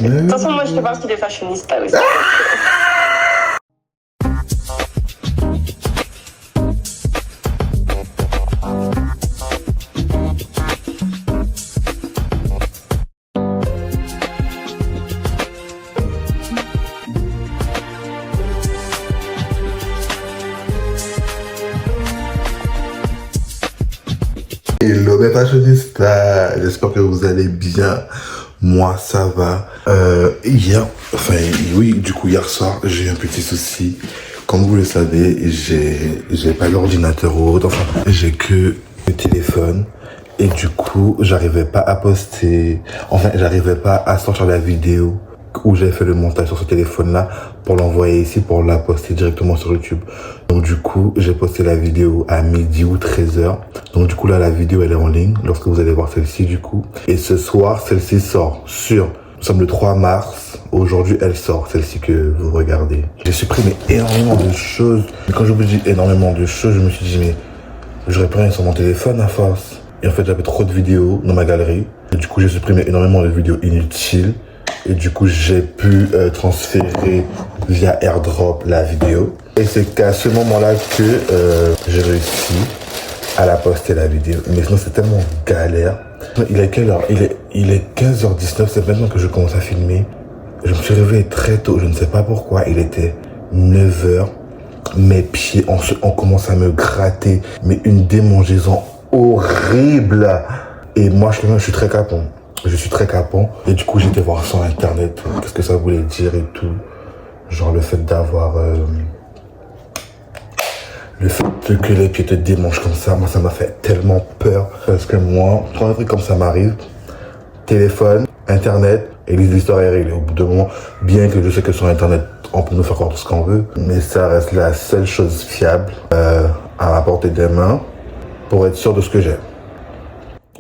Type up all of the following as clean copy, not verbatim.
De toute façon, moi, je fais partie des fashionistas aussi. Hello mes fashionistas, j'espère que vous allez bien. Moi ça va. Hier soir, j'ai eu un petit souci. Comme vous le savez, j'ai pas d'ordinateur ou autre, enfin j'ai que le téléphone. Et du coup, j'arrivais pas à poster, j'arrivais pas à sortir la vidéo où j'ai fait le montage sur ce téléphone-là pour l'envoyer ici, pour la poster directement sur YouTube. Donc du coup, j'ai posté la vidéo à midi ou 13h. Donc du coup, là, la vidéo, elle est en ligne lorsque vous allez voir celle-ci, du coup. Et ce soir, celle-ci sort nous sommes le 3 mars. Aujourd'hui, elle sort, celle-ci que vous regardez. J'ai supprimé énormément de choses. Et quand je vous dis énormément de choses, je me suis dit, mais j'aurais plus rien sur mon téléphone à force. Et en fait, j'avais trop de vidéos dans ma galerie. Et du coup, j'ai supprimé énormément de vidéos inutiles. Et du coup, j'ai pu transférer via AirDrop la vidéo. Et c'est qu'à ce moment-là que j'ai réussi à la poster la vidéo. Mais sinon, c'est tellement galère. Il est quelle heure? Il est 15h19, c'est maintenant que je commence à filmer. Je me suis réveillé très tôt, je ne sais pas pourquoi. Il était 9h. Mes pieds ont commencé à me gratter. Mais une démangeaison horrible. Et moi, je suis très capon. Je suis très capon. Et du coup, j'étais voir sur internet qu'est-ce que ça voulait dire et tout. Genre le fait d'avoir... le fait que les pieds te démangent comme ça, moi ça m'a fait tellement peur. Parce que moi, quand un truc comme ça m'arrive, téléphone, internet, et les histoires est réglée. Au bout d'un moment, bien que je sais que sur internet, on peut nous faire croire tout ce qu'on veut, mais ça reste la seule chose fiable à la portée des mains pour être sûr de ce que j'ai.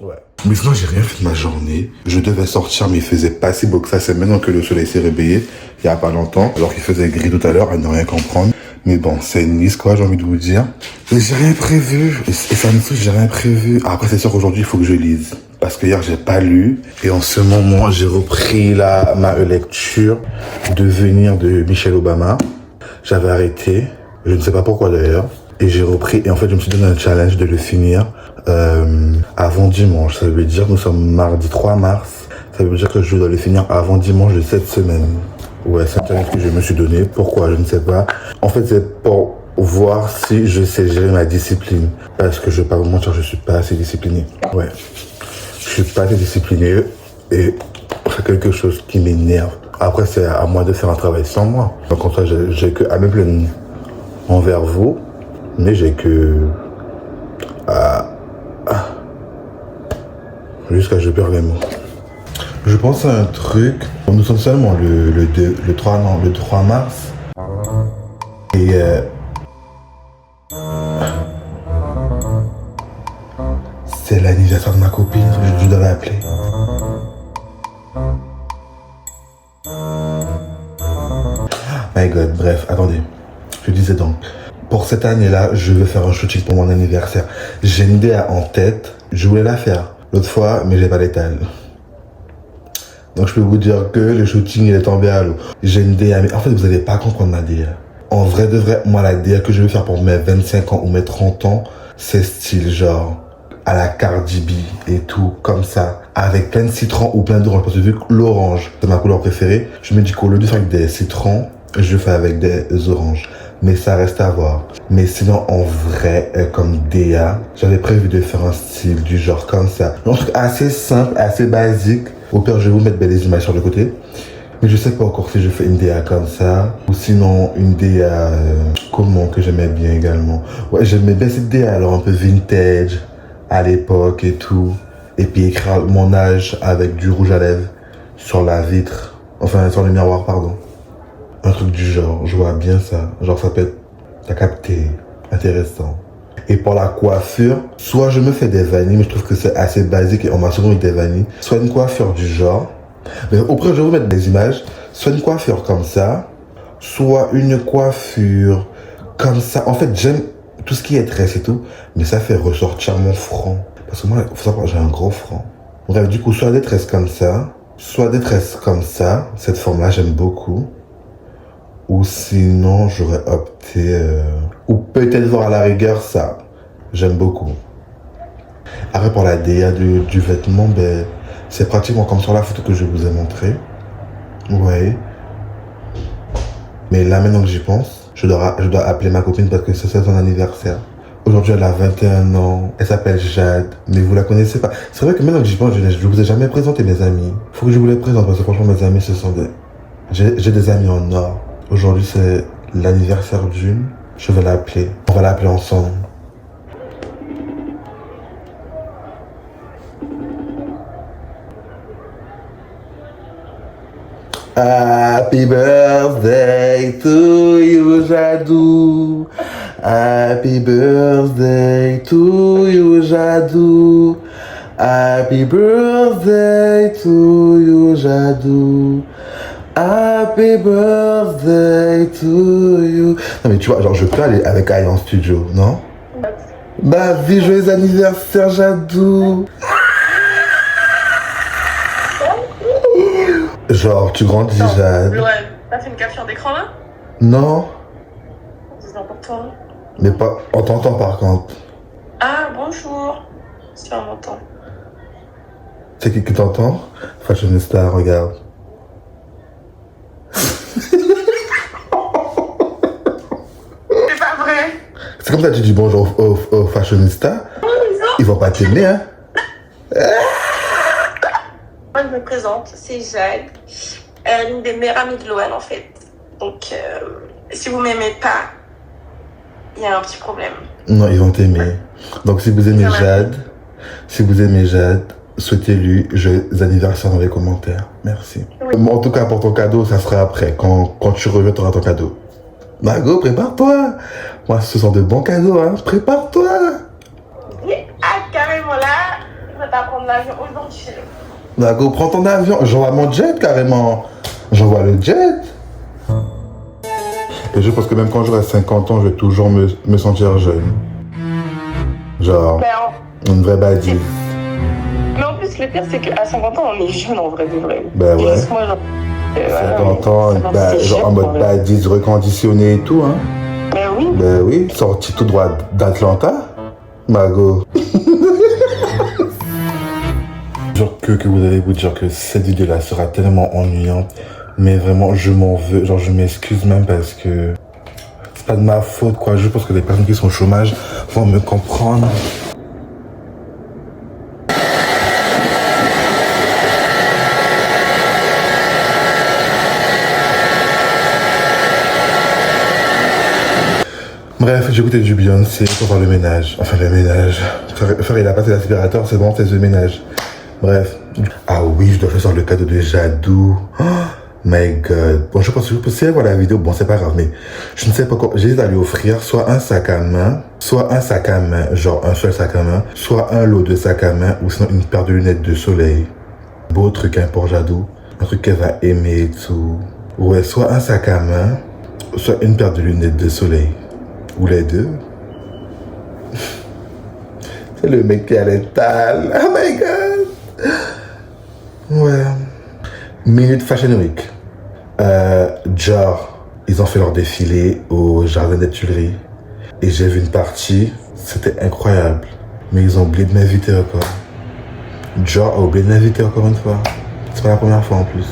Ouais. Mais sinon, j'ai rien fait de ma journée. Je devais sortir, mais il faisait pas si beau que ça. C'est maintenant que le soleil s'est réveillé, il y a pas longtemps, alors qu'il faisait gris tout à l'heure, à ne rien comprendre. Mais bon, c'est Nice, quoi, j'ai envie de vous dire. Mais j'ai rien prévu. Et ça me fait, j'ai rien prévu. Après, c'est sûr qu'aujourd'hui, il faut que je lise. Parce que hier, j'ai pas lu. Et en ce moment, j'ai repris ma lecture de Venir de Michelle Obama. J'avais arrêté. Je ne sais pas pourquoi d'ailleurs. Et j'ai repris. Et en fait, je me suis donné un challenge de le finir avant dimanche. Ça veut dire, nous sommes mardi 3 mars. Ça veut dire que je dois le finir avant dimanche de cette semaine. Ouais, c'est un challenge que je me suis donné. Pourquoi? Je ne sais pas. En fait, c'est pour voir si je sais gérer ma discipline. Parce que je vais pas vous mentir, je suis pas assez discipliné. Ouais. Je suis pas assez discipliné et c'est quelque chose qui m'énerve. Après, c'est à moi de faire un travail sans moi. Donc, comme ça, j'ai que à me plaindre envers vous, mais j'ai que jusqu'à je perds les mots. Je pense à un truc. Nous sommes seulement le 3 mars. Et c'est l'anniversaire de ma copine, je dois l'appeler. My God, bref, attendez. Je disais donc, pour cette année-là, je veux faire un shooting pour mon anniversaire. J'ai une idée en tête, je voulais la faire l'autre fois, mais j'ai pas l'étal. Donc je peux vous dire que le shooting il est tombé à l'eau. J'ai une DA, mais en fait vous allez pas comprendre ma DA. En vrai de vrai, moi la DA que je veux faire pour mes 25 ans ou mes 30 ans, c'est style genre à la Cardi B et tout, comme ça, avec plein de citron ou plein d'orange. Parce que vu que l'orange c'est ma couleur préférée, je me dis qu'au lieu de faire avec des citrons, je fais avec des oranges. Mais ça reste à voir. Mais sinon, en vrai, comme DA, j'avais prévu de faire un style du genre comme ça. Un truc assez simple, assez basique. Au pire, je vais vous mettre les images sur le côté. Mais je sais pas encore si je fais une DA comme ça. Ou sinon, une DA comment que j'aimais bien également. Ouais, j'aimais bien cette DA, alors un peu vintage, à l'époque et tout. Et puis écrire mon âge avec du rouge à lèvres sur la vitre. Enfin, sur le miroir, pardon. Un truc du genre, je vois bien ça. Genre ça peut être, t'as capté, intéressant. Et pour la coiffure, soit je me fais des vanilles, mais je trouve que c'est assez basique et on m'a souvent mis des vanilles. Soit une coiffure du genre, mais après je vais vous mettre des images. Soit une coiffure comme ça, soit une coiffure comme ça. En fait, j'aime tout ce qui est tresse et tout, mais ça fait ressortir mon front. Parce que moi, faut savoir, j'ai un gros front. Bref, du coup, soit des tresses comme ça, soit des tresses comme ça, cette forme-là, j'aime beaucoup. Ou sinon, j'aurais opté... ou peut-être voir à la rigueur ça. J'aime beaucoup. Après, pour la DA du vêtement, ben, c'est pratiquement comme sur la photo que je vous ai montrée. Ouais. Mais là, maintenant que j'y pense, je dois appeler ma copine parce que c'est son anniversaire. Aujourd'hui, elle a 21 ans. Elle s'appelle Jade, mais vous la connaissez pas. C'est vrai que maintenant que j'y pense, je ne vous ai jamais présenté mes amis. Faut que je vous les présente parce que franchement, mes amis, ce sont des... J'ai des amis en or. Aujourd'hui, c'est l'anniversaire d'une. Je vais l'appeler. On va l'appeler ensemble. Happy birthday to you, Jadou. Happy birthday to you, Jadou. Happy birthday to you, Jadou. Happy birthday to you. Non mais tu vois, genre je peux aller avec Aïe en studio, non? Bah vie, joyeux anniversaire, Jadou. Genre, tu grandis, Jade. Ouais, t'as fait une capture d'écran là? Non, C'est important. mais pas. On t'entend par contre. Ah, bonjour. Si on m'entend. C'est qui t'entend? Fashionista, regarde. C'est pas vrai. C'est comme ça que tu dis bonjour aux fashionistas. Ils vont pas t'aimer, hein? Moi, je me présente, c'est Jade, l'une des meilleures amies de Loan en fait. Donc, si vous m'aimez pas, il y a un petit problème. Non, ils vont t'aimer. Donc si vous aimez Jade, souhaitez-lui joyeux anniversaire dans les commentaires. Merci. Oui. Mais en tout cas, pour ton cadeau, ça sera après. Quand tu reviens, tu auras ton cadeau. Margot, prépare-toi. Moi, ce sont de bons cadeaux, hein. Prépare-toi. Ah, carrément là, je vais t'apprendre l'avion aujourd'hui. Margot, prends ton avion. J'envoie mon jet, carrément. J'envoie le jet. Et je pense que même quand j'aurai 50 ans, je vais toujours me sentir jeune. Genre, une vraie badise. Mais en plus, le pire, c'est qu'à 50 ans, on est jeune en vrai, de vrai. Ben ouais. Moi, genre, 50 ans, bah, genre en mode badise reconditionné et tout, hein. Ben oui. Ben oui, sorti tout droit d'Atlanta. Margot. Genre que vous allez vous dire que cette vidéo-là sera tellement ennuyante. Mais vraiment, je m'en veux. Genre, je m'excuse même parce que c'est pas de ma faute, quoi. Je pense que les personnes qui sont au chômage vont me comprendre. Bref, j'ai écouté du Beyoncé pour faire le ménage. Enfin, le ménage. Faire, il a passé l'aspirateur, c'est bon, c'est le ménage. Bref. Ah oui, je dois faire le cadeau de Jadou. Oh my god. Bon, je pense que si elle voit la vidéo, bon, c'est pas grave, mais je ne sais pas quoi. J'hésite à lui offrir soit un sac à main, genre un seul sac à main, soit un lot de sacs à main, ou sinon une paire de lunettes de soleil. Beau truc, hein, pour Jadou. Un truc qu'elle va aimer et tout. Ouais, soit un sac à main, soit une paire de lunettes de soleil. Ou les deux. C'est le mec qui a l'étal. Oh my god. Ouais. Minute Fashion Week. Genre, ils ont fait leur défilé au Jardin des Tuileries. Et j'ai vu une partie. C'était incroyable. Mais ils ont oublié de m'inviter encore. Genre a oublié de m'inviter encore une fois. C'est pas la première fois en plus.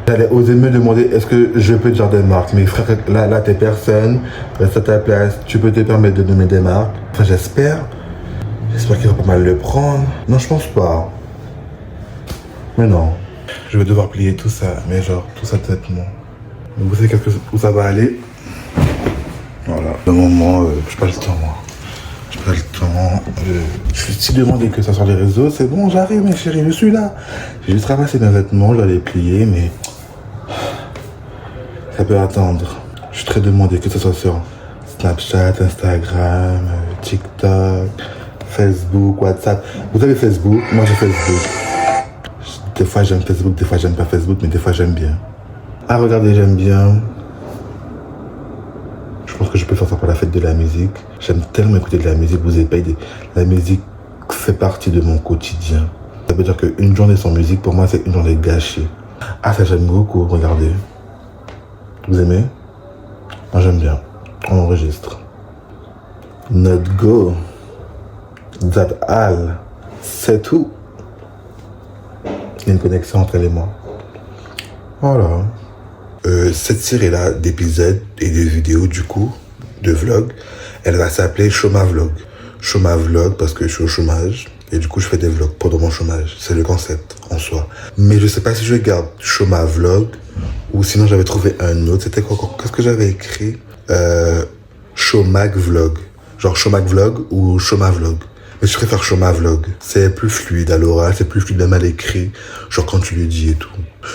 J'allais oser me demander est-ce que je peux dire des marques. Mais frère, là t'es personne. Reste à ta place. Tu peux te permettre de donner des marques. Enfin, j'espère. J'espère qu'il va pas mal le prendre. Non, je pense pas. Mais non. Je vais devoir plier tout ça. Mais genre, tout ça têtement. Vous savez où ça va aller. Voilà. Le moment, j'ai pas le temps, moi. J'ai pas le temps. Je suis si demandé que ça sur les réseaux. C'est bon, j'arrive, mes chéris, je suis là. J'ai juste ramassé mes vêtements, je dois les plier, mais ça peut attendre. Je suis très demandé que ce soit sur Snapchat, Instagram, TikTok, Facebook, WhatsApp. Vous avez Facebook? Moi j'ai Facebook. Des fois j'aime Facebook, des fois j'aime pas Facebook, mais des fois j'aime bien. Ah regardez, j'aime bien. Je pense que je peux faire ça pour la fête de la musique. J'aime tellement écouter de la musique, vous avez pas idée. La musique fait partie de mon quotidien. Ça veut dire qu'une journée sans musique, pour moi, c'est une journée gâchée. Ah, ça j'aime beaucoup, regardez. Vous aimez? Moi j'aime bien. On enregistre. Not go. That all. C'est tout. Il y a une connexion entre elle et moi. Voilà. Cette série-là d'épisodes et de vidéos, du coup, de vlogs, elle va s'appeler Chôma Vlog. Chôma Vlog parce que je suis au chômage. Et du coup, je fais des vlogs pendant mon chômage. C'est le concept en soi. Mais je sais pas si je garde Chôma Vlog ou sinon j'avais trouvé un autre. C'était quoi? Qu'est-ce que j'avais écrit? Chômag Vlog. Genre Chômag Vlog ou Chôma Vlog. Mais je préfère Chôma Vlog. C'est plus fluide à l'oral, c'est plus fluide même à l'écrit. Genre quand tu le dis et tout.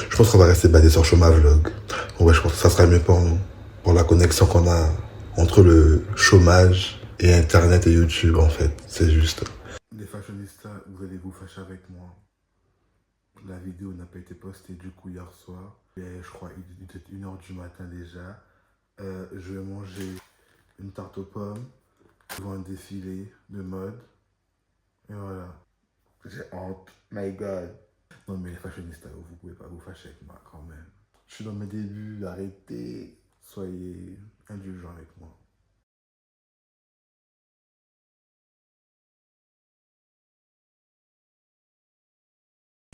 Je pense qu'on va rester basé sur Chôma Vlog. Ouais, je pense que ça sera mieux pour nous. Pour la connexion qu'on a entre le chômage et Internet et YouTube, en fait. C'est juste. Les fashionistas, vous allez vous fâcher avec moi. La vidéo n'a pas été postée du coup hier soir. Et je crois il était 1h du matin déjà. Je vais manger une tarte aux pommes devant un défilé de mode. Et voilà. J'ai honte. My God. Non mais les fashionistas, vous pouvez pas vous fâcher avec moi quand même. Je suis dans mes débuts, arrêtez. Soyez indulgents avec moi.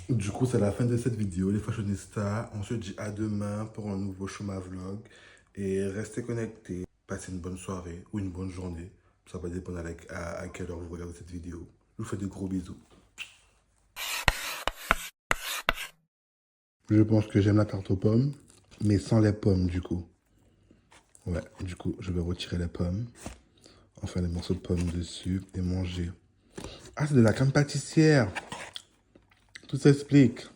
Du coup, c'est la fin de cette vidéo, les fashionistas. On se dit à demain pour un nouveau Chôma Vlog. Et restez connectés. Passez une bonne soirée ou une bonne journée. Ça va dépendre à quelle heure vous regardez cette vidéo. Je vous fais de gros bisous. Je pense que j'aime la tarte aux pommes, mais sans les pommes du coup. Ouais, du coup, je vais retirer les pommes. Enfin, les morceaux de pommes dessus et manger. Ah, c'est de la crème pâtissière. Tout s'explique.